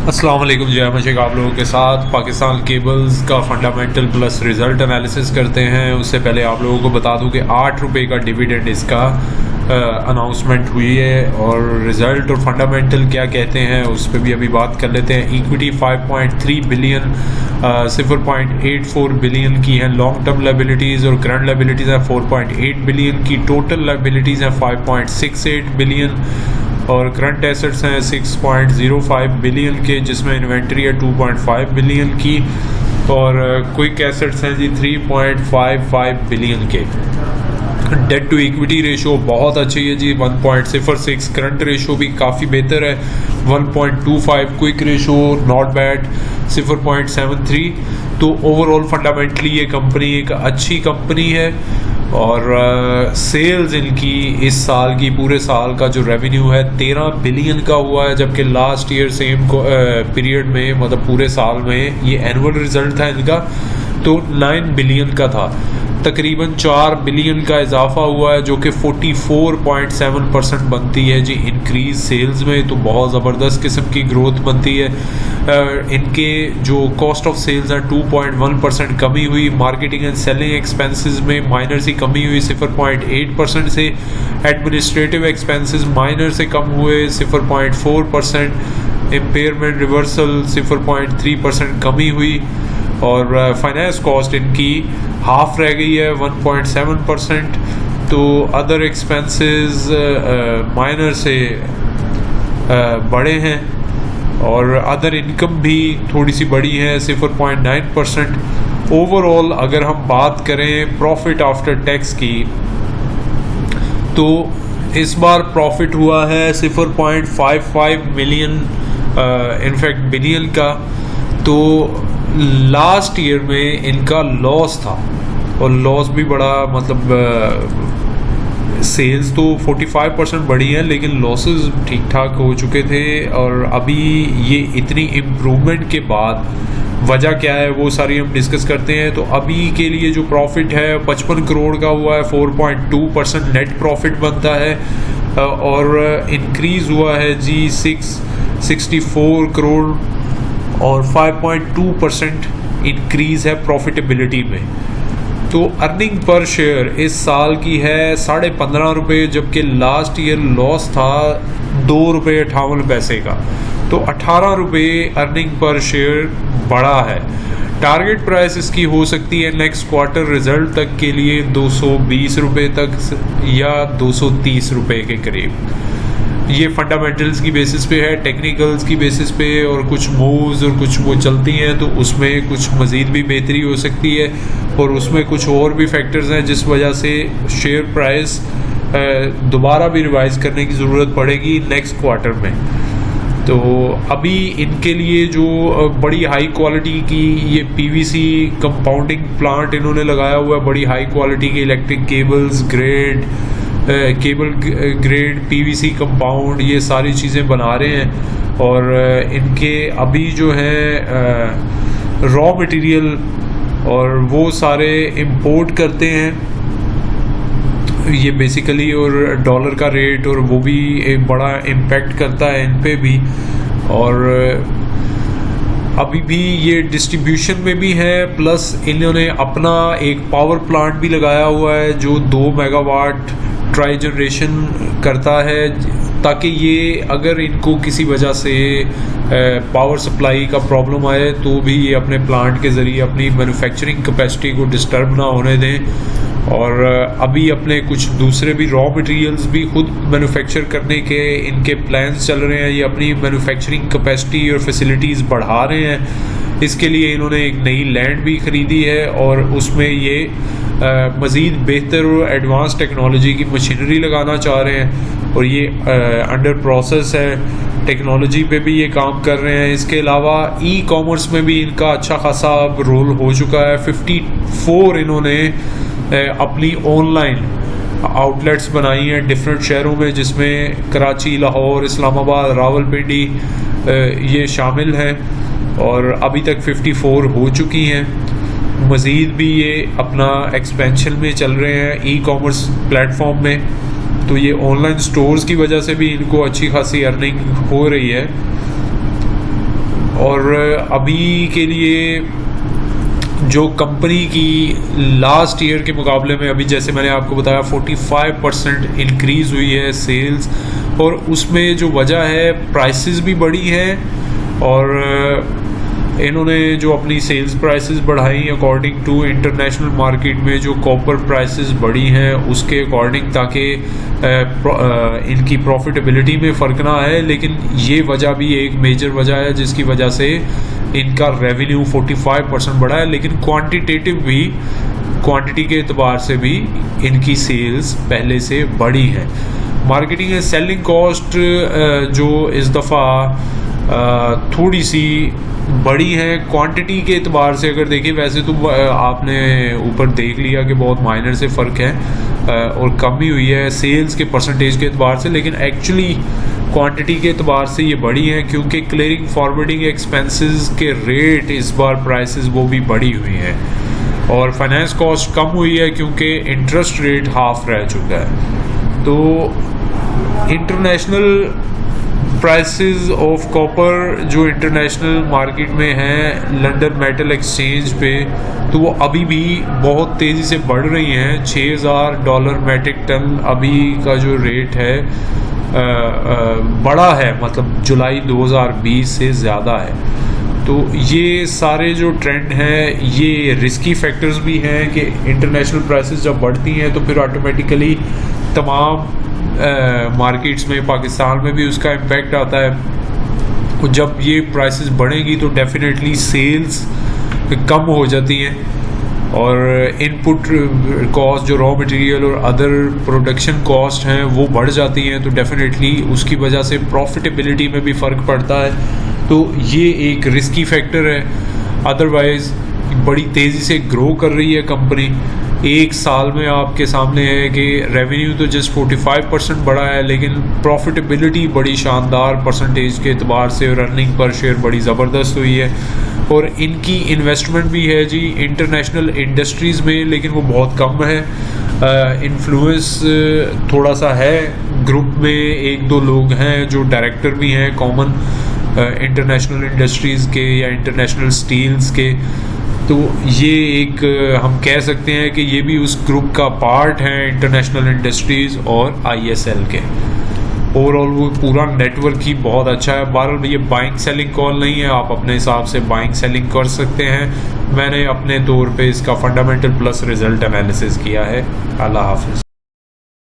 अस्सलाम वालेकुम जी, मैं शेख आप लोगों के साथ पाकिस्तान केबल्स का फंडामेंटल प्लस रिज़ल्ट एनालिसिस करते हैं। उससे पहले आप लोगों को बता दूं कि 8 रुपये का डिविडेंड इसका अनाउंसमेंट हुई है और रिज़ल्ट और फंडामेंटल क्या कहते हैं उस पर भी अभी बात कर लेते हैं। इक्विटी 5.3 बिलियन 0.84 बिलियन की है, लॉन्ग टर्म लायबिलिटीज़ और करंट लायबिलिटीज़ हैं 4.8 बिलियन की, टोटल लायबिलिटीज़ हैं 5.68 बिलियन और करंट एसेट्स हैं 6.05 बिलियन के, जिसमें इन्वेंट्री है 2.5 बिलियन की और क्विक एसेट्स हैं जी 3.55 बिलियन के। डेट टू इक्विटी रेशो बहुत अच्छी है जी 1.06, करंट रेशो भी काफ़ी बेहतर है 1.25, क्विक रेशो नॉट बैड 0.73। तो ओवरऑल फंडामेंटली ये कंपनी एक अच्छी कंपनी है और सेल्स इनकी इस साल की पूरे साल का जो रेवेन्यू है 13 बिलियन का हुआ है, जबकि लास्ट ईयर सेम पीरियड में मतलब पूरे साल में ये एनुअल रिजल्ट था इनका तो 9 बिलियन का था। तकरीबन 4 बिलियन का इजाफा हुआ है जो कि 44.7% बनती है जी इंक्रीज सेल्स में, तो बहुत ज़बरदस्त किस्म की ग्रोथ बनती है। इनके जो कॉस्ट ऑफ सेल्स हैं 2.1% कमी हुई, मार्केटिंग एंड सेलिंग एक्सपेंसेस में माइनर सी कमी हुई 0.8% से, एडमिनिस्ट्रेटिव एक्सपेंसेस माइनर से कम हुए 0.4%, इम्पेयरमेंट रिवर्सल 0.3% कमी हुई और फाइनेंस कॉस्ट इनकी हाफ रह गई है 1.7%। तो अदर एक्सपेंसेस माइनर से बड़े हैं और अदर इनकम भी थोड़ी सी बड़ी है 0.9%। ओवरऑल अगर हम बात करें प्रॉफिट आफ्टर टैक्स की तो इस बार प्रॉफिट हुआ है 0.55 मिलियन इनफैक्ट बिलियन का, तो लास्ट ईयर में इनका लॉस था और लॉस भी बड़ा मतलब सेल्स तो 45% बढ़ी है लेकिन लॉसेस ठीक ठाक हो चुके थे और अभी ये इतनी इम्प्रूवमेंट के बाद वजह क्या है वो सारी हम डिस्कस करते हैं। तो अभी के लिए जो प्रॉफिट है 55 करोड़ का हुआ है, 4.2% नेट प्रॉफिट बनता है और इंक्रीज़ हुआ है जी 664 करोड़ और 5.2% इंक्रीज़ है प्रॉफिटेबिलिटी में। तो अर्निंग पर शेयर इस साल की है 15.5 रुपये, जबकि लास्ट ईयर लॉस था 2.58 का, तो 18 रुपये अर्निंग पर शेयर बढ़ा है। टारगेट प्राइस इसकी हो सकती है नेक्स्ट क्वार्टर रिजल्ट तक के लिए 220 रुपये तक या 230 रुपये के करीब। ये फंडामेंटल्स की बेसिस पे है, टेक्निकल्स की बेसिस पे और कुछ मूव्स और कुछ वो चलती हैं तो उसमें कुछ मज़ीद भी बेहतरी हो सकती है और उसमें कुछ और भी फैक्टर्स हैं जिस वजह से शेयर प्राइस दोबारा भी रिवाइज़ करने की ज़रूरत पड़ेगी नेक्स्ट क्वार्टर में। तो अभी इनके लिए जो बड़ी हाई क्वालिटी की ये पीवीसी कंपाउंडिंग प्लांट इन्होंने लगाया हुआ है, बड़ी हाई क्वालिटी की electric cables cable grade PVC compound ये सारी चीज़ें बना रहे हैं और इनके अभी जो है रॉ मटेरियल और वो सारे इंपोर्ट करते हैं ये बेसिकली, और डॉलर का रेट और वो भी एक बड़ा इम्पेक्ट करता है इन पे भी। और अभी भी ये डिस्ट्रीब्यूशन में भी है, प्लस इन्होंने अपना एक पावर प्लांट भी लगाया हुआ है जो 2 मेगावाट ट्राई जनरेशन करता है, ताकि ये अगर इनको किसी वजह से पावर सप्लाई का प्रॉब्लम आए तो भी ये अपने प्लांट के ज़रिए अपनी मैन्युफैक्चरिंग कैपेसिटी को डिस्टर्ब ना होने दें। और अभी अपने कुछ दूसरे भी रॉ मटेरियल्स भी खुद मैन्युफैक्चर करने के इनके प्लान्स चल रहे हैं, ये अपनी मैन्युफैक्चरिंग कैपेसिटी और फैसिलिटीज़ बढ़ा रहे हैं। इसके लिए इन्होंने एक नई लैंड भी ख़रीदी है और उसमें ये मज़ीद बेहतर और एडवांस टेक्नोलॉजी की मशीनरी लगाना चाह रहे हैं और ये अंडर प्रोसेस है, टेक्नोलॉजी पे भी ये काम कर रहे हैं। इसके अलावा ई कॉमर्स में भी इनका अच्छा खासा रोल हो चुका है। 54 इन्होंने अपनी ऑनलाइन आउटलेट्स बनाई हैं डिफरेंट शहरों में, जिसमें कराची, लाहौर, इस्लामाबाद, रावलपिंडी ये शामिल हैं और अभी तक 54 हो चुकी हैं। मज़ीद भी ये अपना एक्सपेंशन में चल रहे हैं ई कॉमर्स प्लेटफॉर्म में, तो ये ऑनलाइन स्टोर्स की वजह से भी इनको अच्छी खासी अर्निंग हो रही है। और अभी के लिए जो कंपनी की लास्ट ईयर के मुकाबले में अभी जैसे मैंने आपको बताया 45% इंक्रीज़ हुई है सेल्स, और उसमें जो वजह है प्राइसेस भी बढ़ी हैं और इन्होंने जो अपनी सेल्स प्राइसेस बढ़ाई अकॉर्डिंग टू इंटरनेशनल मार्केट में जो कॉपर प्राइसेस बढ़ी हैं उसके अकॉर्डिंग, ताकि इनकी प्रॉफिटेबिलिटी में फ़र्क ना आए। लेकिन ये वजह भी एक मेजर वजह है जिसकी वजह से इनका रेवेन्यू 45% बढ़ा है, लेकिन क्वांटिटी के एतबार से भी इनकी सेल्स पहले से बढ़ी है। मार्केटिंग एंड सेलिंग कॉस्ट जो इस दफ़ा थोड़ी सी बड़ी है क्वांटिटी के एतबार से अगर देखें, वैसे तो आपने ऊपर देख लिया कि बहुत माइनर से फ़र्क है और कमी हुई है सेल्स के परसेंटेज के एतबार से, लेकिन एक्चुअली क्वांटिटी के एतबार से ये बढ़ी है क्योंकि क्लियरिंग फॉरवर्डिंग एक्सपेंसेस के रेट इस बार प्राइसेस वो भी बढ़ी हुई हैं, और फाइनेंस कॉस्ट कम हुई है क्योंकि इंटरेस्ट रेट हाफ रह चुका है। तो इंटरनेशनल प्राइसेस ऑफ कॉपर जो इंटरनेशनल मार्केट में है लंदन मेटल एक्सचेंज पे, तो वो अभी भी बहुत तेज़ी से बढ़ रही हैं। $6,000 मैट्रिक टन अभी का जो रेट है बड़ा है, मतलब जुलाई 2020 से ज़्यादा है। तो ये सारे जो ट्रेंड हैं ये रिस्की फैक्टर्स भी हैं कि इंटरनेशनल प्राइसेस जब बढ़ती हैं तो फिर ऑटोमेटिकली तमाम मार्केट्स में पाकिस्तान में भी उसका इम्पैक्ट आता है। जब ये प्राइसेस बढ़ेंगी तो डेफिनेटली सेल्स कम हो जाती हैं और इनपुट कॉस्ट जो रॉ मटेरियल और अदर प्रोडक्शन कॉस्ट हैं वो बढ़ जाती हैं, तो डेफिनेटली उसकी वजह से प्रॉफिटेबिलिटी में भी फ़र्क पड़ता है। तो ये एक रिस्की फैक्टर है। अदरवाइज़ बड़ी तेज़ी से ग्रो कर रही है कंपनी। एक साल में आपके सामने है कि रेवेन्यू तो जस्ट 45% बढ़ा है, लेकिन प्रॉफिटेबिलिटी बड़ी शानदार परसेंटेज के एतबार से और अर्निंग पर शेयर बड़ी ज़बरदस्त हुई है। और इनकी इन्वेस्टमेंट भी है जी इंटरनेशनल इंडस्ट्रीज़ में, लेकिन वो बहुत कम है। इन्फ्लुएंस थोड़ा सा है, ग्रुप में एक दो लोग हैं जो डायरेक्टर भी हैं कॉमन इंटरनेशनल इंडस्ट्रीज़ के या इंटरनेशनल स्टील्स के। तो ये एक हम कह सकते हैं कि ये भी उस ग्रुप का पार्ट है इंटरनेशनल इंडस्ट्रीज़ और ISL के। ओवरऑल वो पूरा नेटवर्क ही बहुत अच्छा है। बहरहाल ये बाइंग सेलिंग कॉल नहीं है, आप अपने हिसाब से बाइंग सेलिंग कर सकते हैं। मैंने अपने तौर पे इसका फंडामेंटल प्लस रिजल्ट एनालिसिस किया है। अल्लाह हाफ़िज़।